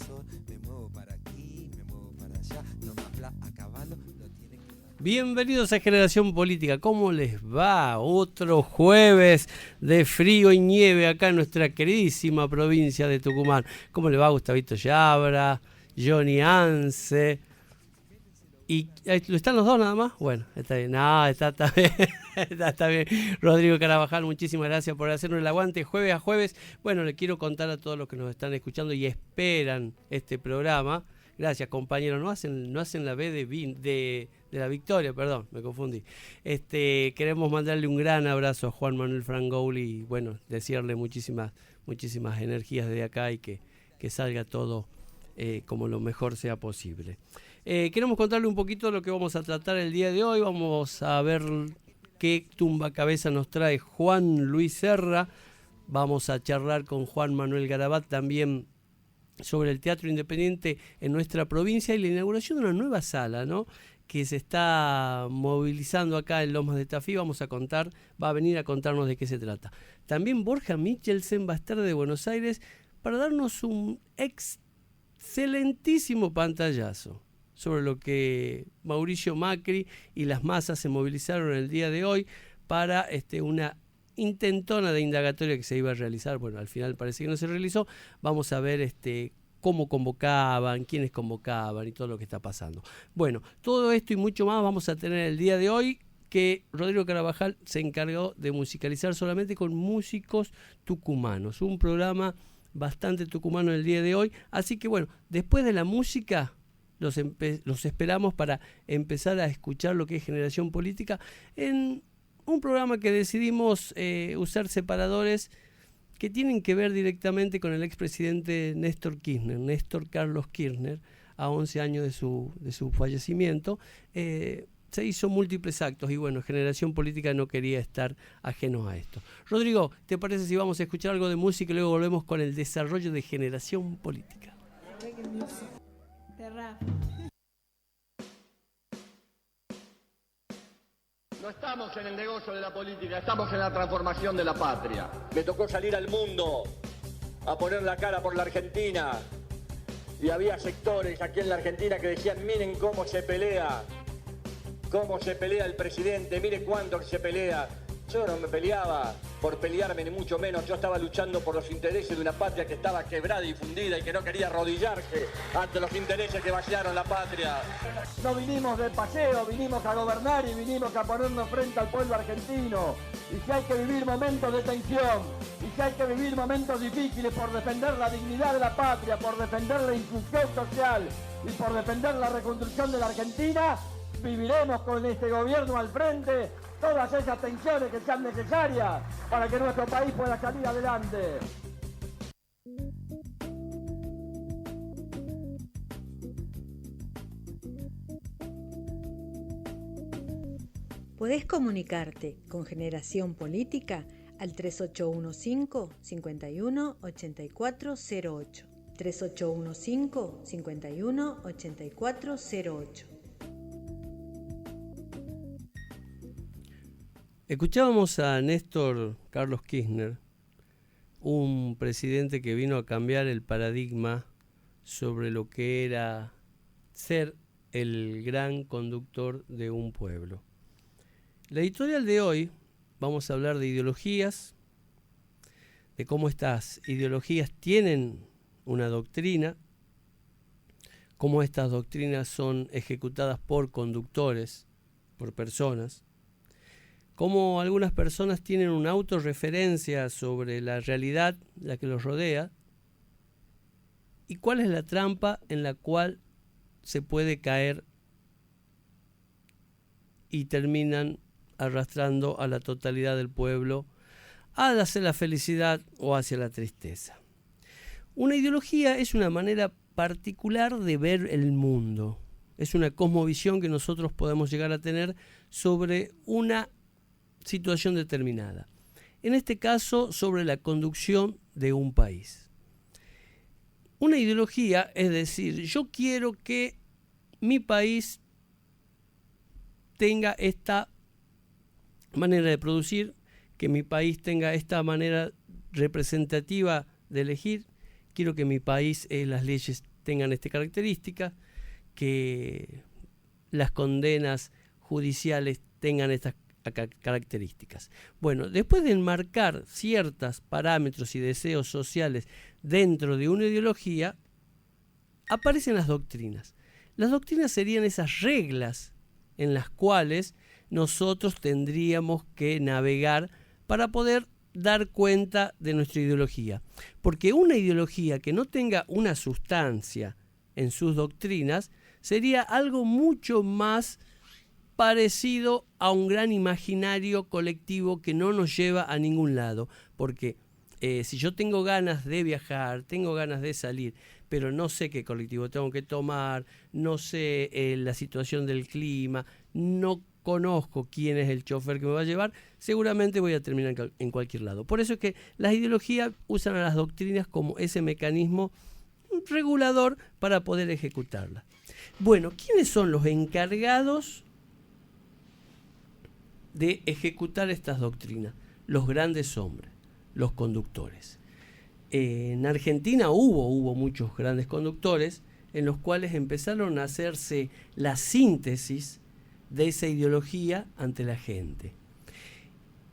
sol, me muevo para aquí, me muevo para allá, no me habla a caballo, lo tiene que... Bienvenidos a Generación Política, ¿cómo les va? Otro jueves de frío y nieve acá en nuestra queridísima provincia de Tucumán. ¿Cómo le va Gustavito Yabra, Johnny Anse? ¿Y están los dos nada más? Bueno, está bien. No, está bien. Está bien. Rodrigo Carabajal, muchísimas gracias por hacernos el aguante jueves a jueves. Bueno, le quiero contar a todos los que nos están escuchando y esperan este programa. Gracias, compañeros. No hacen la B de la victoria, perdón, me confundí. Queremos mandarle un gran abrazo a Juan Manuel Frangouli y, bueno, desearle muchísimas energías de acá y que salga todo como lo mejor sea posible. Queremos contarle un poquito de lo que vamos a tratar el día de hoy. Vamos a ver qué tumbacabeza nos trae Juan Luis Serra. Vamos a charlar con Juan Manuel Garabat también sobre el teatro independiente en nuestra provincia y la inauguración de una nueva sala, ¿no?, que se está movilizando acá en Lomas de Tafí. Va a venir a contarnos de qué se trata. También Borja Michelsen va a estar de Buenos Aires para darnos un excelentísimo pantallazo sobre lo que Mauricio Macri y las masas se movilizaron el día de hoy para una intentona de indagatoria que se iba a realizar. Bueno, al final parece que no se realizó. Vamos a ver cómo convocaban, quiénes convocaban y todo lo que está pasando. Bueno, todo esto y mucho más vamos a tener el día de hoy, que Rodrigo Carabajal se encargó de musicalizar solamente con músicos tucumanos. Un programa bastante tucumano el día de hoy. Así que bueno, después de la música los esperamos para empezar a escuchar lo que es Generación Política en un programa que decidimos usar separadores que tienen que ver directamente con el expresidente Néstor Carlos Kirchner, a 11 años de su fallecimiento. Se hizo múltiples actos y bueno, Generación Política no quería estar ajeno a esto. Rodrigo, ¿te parece si vamos a escuchar algo de música y luego volvemos con el desarrollo de Generación Política? No estamos en el negocio de la política, estamos en la transformación de la patria. Me tocó salir al mundo a poner la cara por la Argentina y había sectores aquí en la Argentina que decían: miren cómo se pelea el presidente, mire cuánto se pelea. Yo no me peleaba por pelearme, ni mucho menos. Yo estaba luchando por los intereses de una patria que estaba quebrada y fundida y que no quería arrodillarse ante los intereses que vaciaron la patria. No vinimos de paseo, vinimos a gobernar y vinimos a ponernos frente al pueblo argentino. Y si hay que vivir momentos de tensión, y si hay que vivir momentos difíciles por defender la dignidad de la patria, por defender la inclusión social y por defender la reconstrucción de la Argentina, viviremos con este gobierno al frente todas esas tensiones que sean necesarias para que nuestro país pueda salir adelante. Podés comunicarte con Generación Política al 3815-51-8408. 3815-51-8408. Escuchábamos a Néstor Carlos Kirchner, un presidente que vino a cambiar el paradigma sobre lo que era ser el gran conductor de un pueblo. La editorial de hoy vamos a hablar de ideologías, de cómo estas ideologías tienen una doctrina, cómo estas doctrinas son ejecutadas por conductores, por personas, cómo algunas personas tienen una autorreferencia sobre la realidad, la que los rodea, y cuál es la trampa en la cual se puede caer y terminan arrastrando a la totalidad del pueblo hacia la felicidad o hacia la tristeza. Una ideología es una manera particular de ver el mundo, es una cosmovisión que nosotros podemos llegar a tener sobre una situación determinada. En este caso, sobre la conducción de un país. Una ideología es decir, yo quiero que mi país tenga esta manera de producir, que mi país tenga esta manera representativa de elegir, quiero que mi país las leyes tengan esta característica, que las condenas judiciales tengan estas características. Bueno, después de enmarcar ciertos parámetros y deseos sociales dentro de una ideología, aparecen las doctrinas. Las doctrinas serían esas reglas en las cuales nosotros tendríamos que navegar para poder dar cuenta de nuestra ideología. Porque una ideología que no tenga una sustancia en sus doctrinas sería algo mucho más parecido a un gran imaginario colectivo que no nos lleva a ningún lado. Porque si yo tengo ganas de viajar, tengo ganas de salir, pero no sé qué colectivo tengo que tomar, no sé la situación del clima, no conozco quién es el chofer que me va a llevar, seguramente voy a terminar en cualquier lado. Por eso es que las ideologías usan a las doctrinas como ese mecanismo regulador para poder ejecutarlas. Bueno, ¿quiénes son los encargados de ejecutar estas doctrinas? Los grandes hombres, los conductores. En Argentina hubo muchos grandes conductores en los cuales empezaron a hacerse la síntesis de esa ideología ante la gente.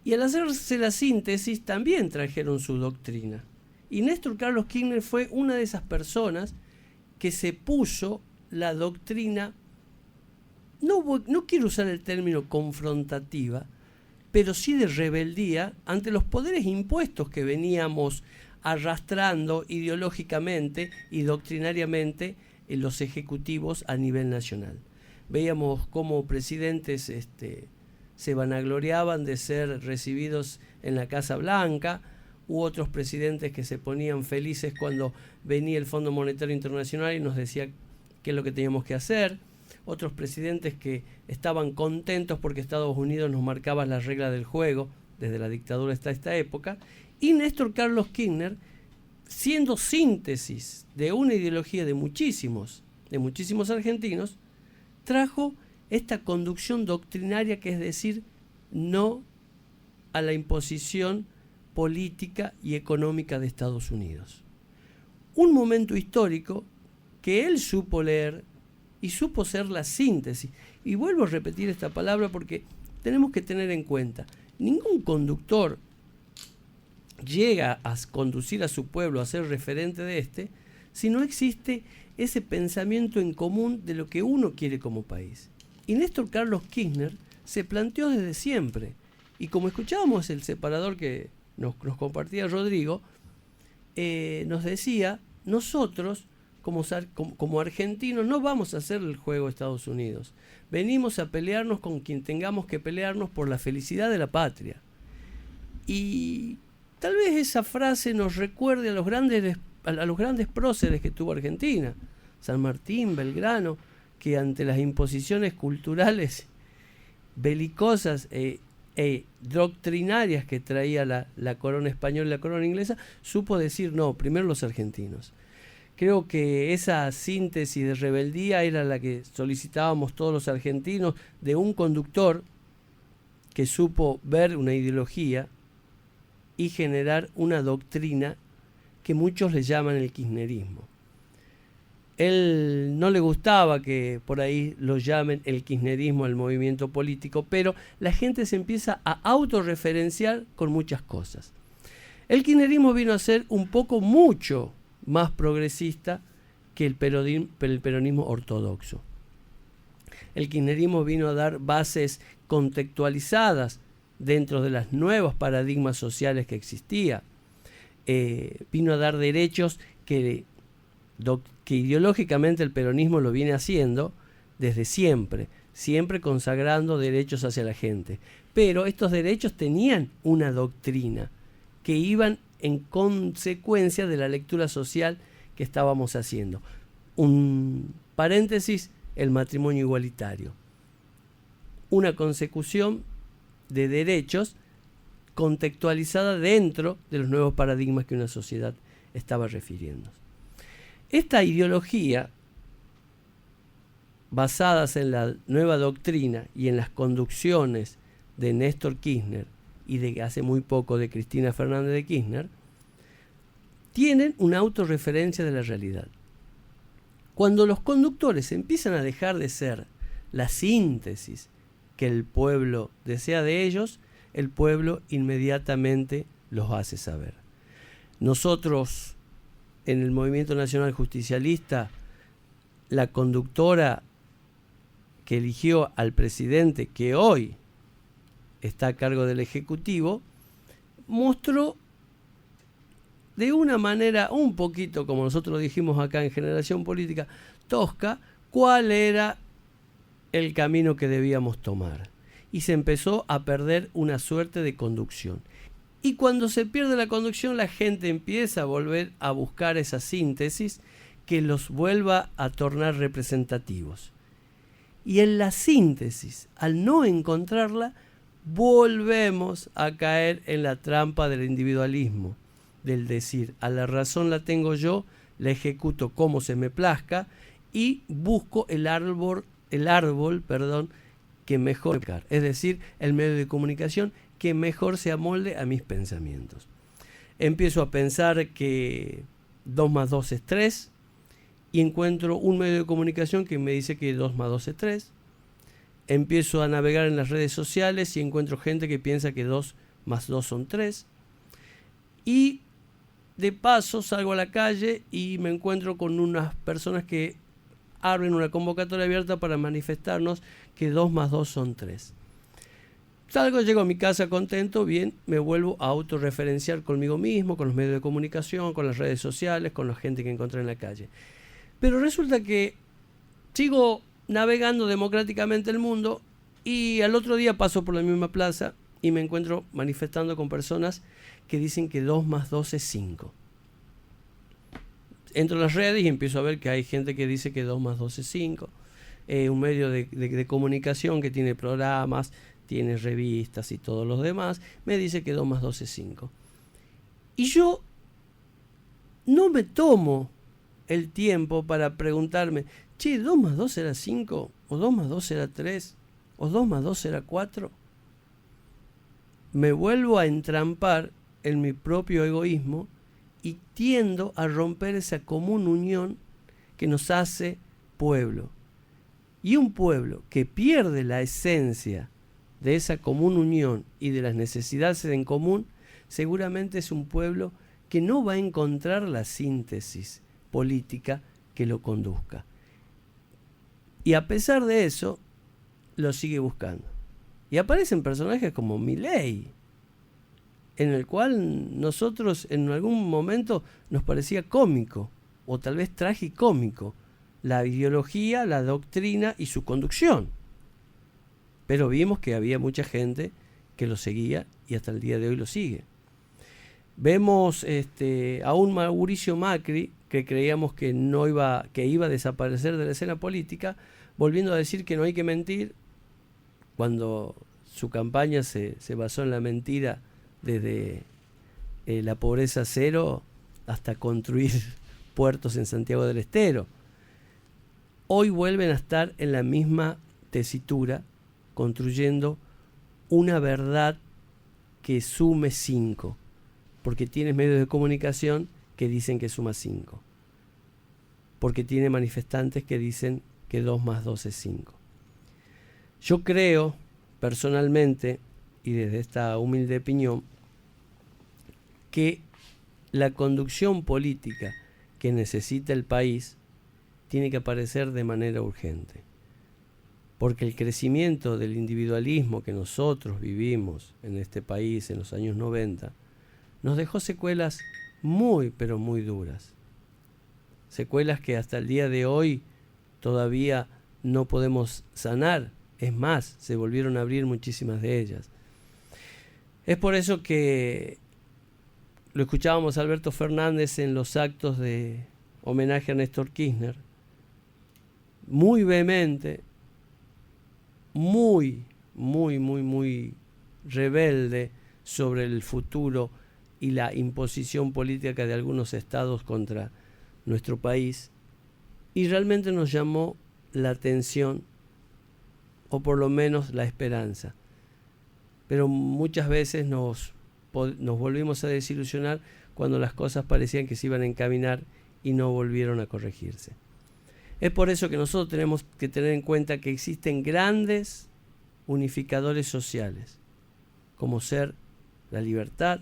Y al hacerse la síntesis también trajeron su doctrina. Y Néstor Carlos Kirchner fue una de esas personas que se puso la doctrina, no quiero usar el término confrontativa, pero sí de rebeldía ante los poderes impuestos que veníamos arrastrando ideológicamente y doctrinariamente en los ejecutivos a nivel nacional. Veíamos cómo presidentes se vanagloriaban de ser recibidos en la Casa Blanca, u otros presidentes que se ponían felices cuando venía el Fondo Monetario Internacional y nos decía qué es lo que teníamos que hacer, otros presidentes que estaban contentos porque Estados Unidos nos marcaba las reglas del juego desde la dictadura hasta esta época, y Néstor Carlos Kirchner, siendo síntesis de una ideología de muchísimos argentinos, trajo esta conducción doctrinaria, que es decir, no a la imposición política y económica de Estados Unidos. Un momento histórico que él supo leer y supo ser la síntesis. Y vuelvo a repetir esta palabra porque tenemos que tener en cuenta, ningún conductor llega a conducir a su pueblo, a ser referente de si no existe ese pensamiento en común de lo que uno quiere como país. Y Néstor Carlos Kirchner se planteó desde siempre. Y como escuchábamos el separador que nos compartía Rodrigo, nos decía, nosotros como argentinos no vamos a hacer el juego de Estados Unidos. Venimos a pelearnos con quien tengamos que pelearnos por la felicidad de la patria. Y tal vez esa frase nos recuerde a los grandes próceres que tuvo Argentina, San Martín, Belgrano, que ante las imposiciones culturales belicosas doctrinarias que traía la corona española y la corona inglesa, supo decir no, primero los argentinos. Creo que esa síntesis de rebeldía era la que solicitábamos todos los argentinos, de un conductor que supo ver una ideología y generar una doctrina que muchos le llaman el kirchnerismo. Él no le gustaba que por ahí lo llamen el kirchnerismo al movimiento político, pero la gente se empieza a autorreferenciar con muchas cosas. El kirchnerismo vino a ser mucho más progresista que el peronismo ortodoxo. El kirchnerismo vino a dar bases contextualizadas dentro de las nuevos paradigmas sociales que existía. Vino a dar derechos que ideológicamente el peronismo lo viene haciendo desde siempre consagrando derechos hacia la gente. Pero estos derechos tenían una doctrina que iban en consecuencia de la lectura social que estábamos haciendo. Un paréntesis, el matrimonio igualitario. Una consecución de derechos contextualizada dentro de los nuevos paradigmas que una sociedad estaba refiriendo. Esta ideología, basadas en la nueva doctrina y en las conducciones de Néstor Kirchner y de hace muy poco de Cristina Fernández de Kirchner, tienen una autorreferencia de la realidad. Cuando los conductores empiezan a dejar de ser la síntesis que el pueblo desea de ellos, el pueblo inmediatamente los hace saber. Nosotros, en el Movimiento Nacional Justicialista, la conductora que eligió al presidente, que hoy está a cargo del Ejecutivo, mostró de una manera un poquito, como nosotros dijimos acá en Generación Política, tosca, cuál era el camino que debíamos tomar. Y se empezó a perder una suerte de conducción. Y cuando se pierde la conducción, la gente empieza a volver a buscar esa síntesis que los vuelva a tornar representativos. Y en la síntesis, al no encontrarla, volvemos a caer en la trampa del individualismo, del decir, a la razón la tengo yo, la ejecuto como se me plazca y busco el árbol, que mejor, es decir, el medio de comunicación que mejor se amolde a mis pensamientos. Empiezo a pensar que 2 más 2 es 3 y encuentro un medio de comunicación que me dice que 2 más 2 es 3. Empiezo a navegar en las redes sociales y encuentro gente que piensa que 2 más 2 son 3. Y de paso salgo a la calle y me encuentro con unas personas que abren una convocatoria abierta para manifestarnos que 2 más 2 son 3. Salgo, llego a mi casa contento, bien, me vuelvo a autorreferenciar conmigo mismo, con los medios de comunicación, con las redes sociales, con la gente que encontré en la calle. Pero resulta que sigo navegando democráticamente el mundo y al otro día paso por la misma plaza y me encuentro manifestando con personas que dicen que 2 más 2 es 5. Entro en las redes y empiezo a ver que hay gente que dice que 2 más 2 es 5. Un medio de comunicación que tiene programas, tiene revistas y todos los demás, me dice que 2 más 2 es 5. Y yo no me tomo el tiempo para preguntarme, che, 2 más 2 era 5, o 2 más 2 era 3, o 2 más 2 era 4. Me vuelvo a entrampar en mi propio egoísmo y tiendo a romper esa común unión que nos hace pueblo. Y un pueblo que pierde la esencia de esa común unión y de las necesidades en común, seguramente es un pueblo que no va a encontrar la síntesis política que lo conduzca. Y a pesar de eso, lo sigue buscando. Y aparecen personajes como Milei, en el cual nosotros en algún momento nos parecía cómico, o tal vez tragicómico, la ideología, la doctrina y su conducción. Pero vimos que había mucha gente que lo seguía y hasta el día de hoy lo sigue. Vemos a un Mauricio Macri que creíamos que iba a desaparecer de la escena política, volviendo a decir que no hay que mentir, cuando su campaña se basó en la mentira desde la pobreza cero hasta construir puertos en Santiago del Estero. Hoy vuelven a estar en la misma tesitura, construyendo una verdad que sume 5, porque tienes medios de comunicación que dicen que suma 5, porque tiene manifestantes que dicen que 2 más 2 es 5. Yo creo, personalmente, y desde esta humilde opinión, que la conducción política que necesita el país tiene que aparecer de manera urgente. Porque el crecimiento del individualismo que nosotros vivimos en este país en los años 90 nos dejó secuelas muy, pero muy duras. Secuelas que hasta el día de hoy todavía no podemos sanar. Es más, se volvieron a abrir muchísimas de ellas. Es por eso que lo escuchábamos a Alberto Fernández en los actos de homenaje a Néstor Kirchner, muy vehemente, muy rebelde sobre el futuro y la imposición política de algunos estados contra nuestro país, y realmente nos llamó la atención, o por lo menos la esperanza. Pero muchas veces nos volvimos a desilusionar cuando las cosas parecían que se iban a encaminar y no volvieron a corregirse. Es por eso que nosotros tenemos que tener en cuenta que existen grandes unificadores sociales, como ser la libertad,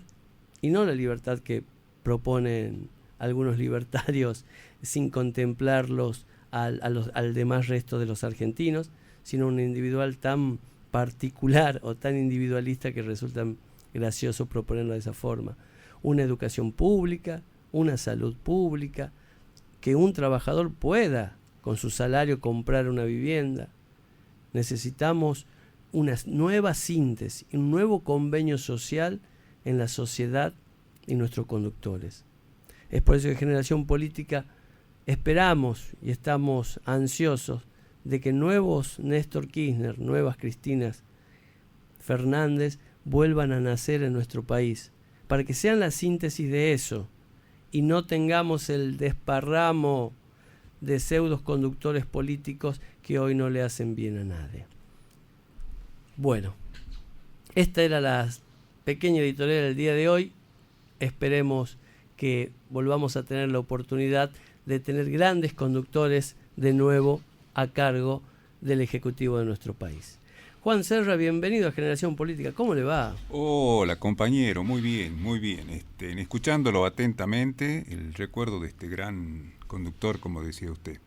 y no la libertad que proponen algunos libertarios sin contemplarlos al demás resto de los argentinos, sino un individual tan particular o tan individualista que resulta gracioso proponerlo de esa forma. Una educación pública, una salud pública, que un trabajador pueda con su salario comprar una vivienda. Necesitamos una nueva síntesis, un nuevo convenio social en la sociedad y nuestros conductores. Es por eso que Generación Política esperamos y estamos ansiosos de que nuevos Néstor Kirchner, nuevas Cristinas Fernández vuelvan a nacer en nuestro país, para que sean la síntesis de eso y no tengamos el desparramo de pseudos conductores políticos que hoy no le hacen bien a nadie. Bueno, esta era la pequeña editorial del día de hoy. Esperemos que volvamos a tener la oportunidad de tener grandes conductores de nuevo a cargo del Ejecutivo de nuestro país. Juan Serra, bienvenido a Generación Política. ¿Cómo le va? Hola, compañero. Muy bien, muy bien. Escuchándolo atentamente, el recuerdo de este gran conductor, como decía usted.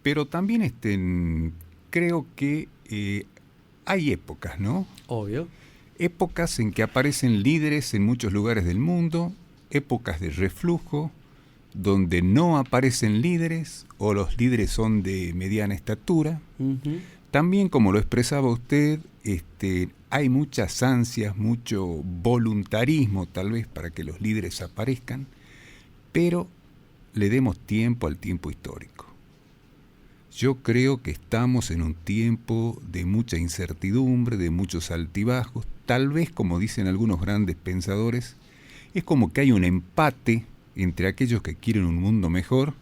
Pero también creo que hay épocas, ¿no? Obvio. Épocas en que aparecen líderes en muchos lugares del mundo, épocas de reflujo, donde no aparecen líderes o los líderes son de mediana estatura. Uh-huh. También, como lo expresaba usted, hay muchas ansias, mucho voluntarismo tal vez para que los líderes aparezcan, pero le demos tiempo al tiempo histórico. Yo creo que estamos en un tiempo de mucha incertidumbre, de muchos altibajos. Tal vez, como dicen algunos grandes pensadores, es como que hay un empate entre aquellos que quieren un mundo mejor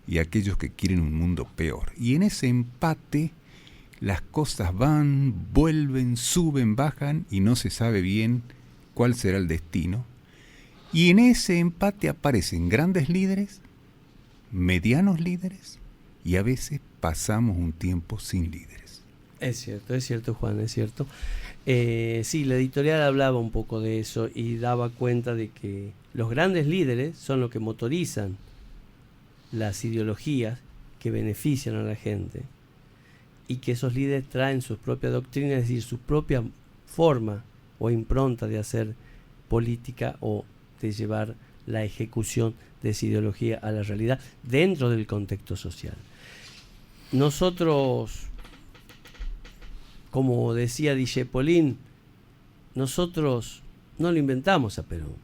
y aquellos que quieren un mundo peor. Y en ese empate las cosas van, vuelven, suben, bajan y no se sabe bien cuál será el destino. Y en ese empate aparecen grandes líderes, medianos líderes y a veces pasamos un tiempo sin líderes. Es cierto, Juan, es cierto. Sí, la editorial hablaba un poco de eso y daba cuenta de que los grandes líderes son los que motorizan las ideologías que benefician a la gente y que esos líderes traen sus propias doctrinas, es decir, su propia forma o impronta de hacer política o de llevar la ejecución de esa ideología a la realidad dentro del contexto social. Nosotros, como decía Dijépolín, nosotros no lo inventamos a Perón.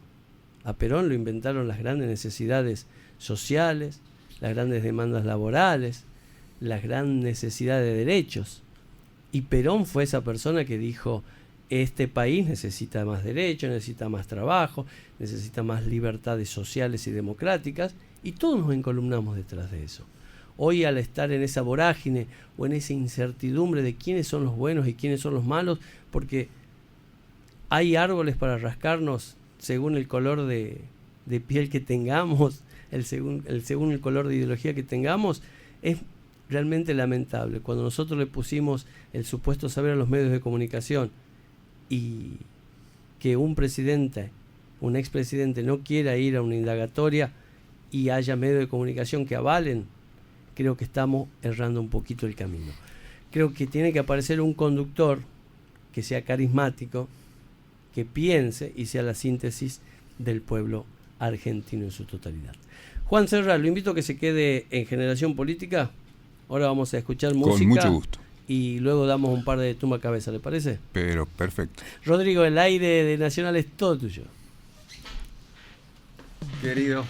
A Perón lo inventaron las grandes necesidades sociales, las grandes demandas laborales, las grandes necesidades de derechos. Y Perón fue esa persona que dijo, este país necesita más derechos, necesita más trabajo, necesita más libertades sociales y democráticas, y todos nos encolumnamos detrás de eso. Hoy, al estar en esa vorágine o en esa incertidumbre de quiénes son los buenos y quiénes son los malos, porque hay árboles para rascarnos según el color de piel que tengamos, según el color de ideología que tengamos, es realmente lamentable. Cuando nosotros le pusimos el supuesto saber a los medios de comunicación y que un expresidente no quiera ir a una indagatoria y haya medios de comunicación que avalen, creo que estamos errando un poquito el camino. Creo que tiene que aparecer un conductor que sea carismático, que piense y sea la síntesis del pueblo argentino en su totalidad. Juan Serra, lo invito a que se quede en Generación Política. Ahora vamos a escuchar música. Con mucho gusto. Y luego damos un par de tumba cabeza, ¿le parece? Pero perfecto. Rodrigo, el aire de Nacional es todo tuyo. Querido.